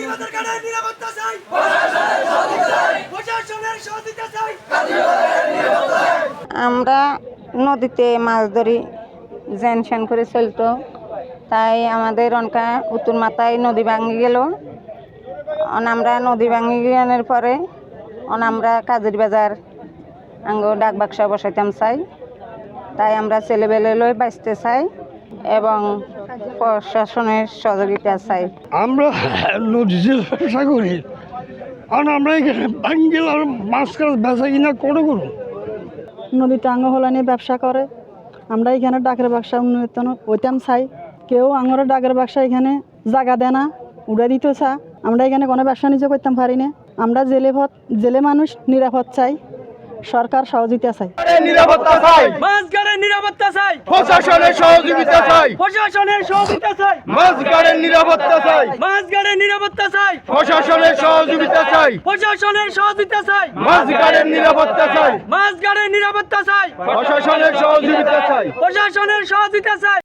কাঁদিবাজার ঘাটের নিরাপত্তা চাই, প্রশাসনের সহযোগিতা চাই। আমরা নদীতে মাছ ধরি, জ্যানশ্যান করে চলতো, তাই আমাদের অনকা উত্তর মাথায় নদী ভাঙি গেল। আমরা নদী ভাঙি গেলের পরে আমরা কাজের বাজার আঙ্গ ডাক বাক্সা বসাইতাম চাই, তাই আমরা ছেলেবেলে লই বাঁচতে চাই এবং প্রশাসনের সহযোগিতা চাই। আমরা নদীতে ব্যবসা করি, আর আমরা এখানে বাঙ্গেল আর মাছ কাছ বেচা কিনা করে করুন। নদীতে আঙ্গ হলা নিয়ে ব্যবসা করে, আমরা এখানে ডাকের ব্যবসা উন্নয়ন হইতাম চাই। কেউ আঙরের ডাকের ব্যবসা এখানে জায়গা দেয় না, উড়ে দিত চা। আমরা এখানে কোনো ব্যবসা নিজে করতাম পারি না। আমরা জেলে মানুষ নিরাপদ চাই, সরকার সহযোগিতা চাই। নিরাপত্তা চাই, মাছগাড়ের নিরাপত্তা চাই, প্রশাসনের সহযোগিতা চাই, প্রশাসনের সহযোগিতা চাই, মাছগাড়ের নিরাপত্তা চাই, মাছগাড়ের নিরাপত্তা চাই, প্রশাসনের সহযোগিতা চাই, প্রশাসনের সহযোগিতা চাই, মাছগাড়ের নিরাপত্তা চাই, মাছগাড়ের নিরাপত্তা চাই, প্রশাসনের সহযোগিতা চাই। প্রশাসনের সহযোগিতা চাই।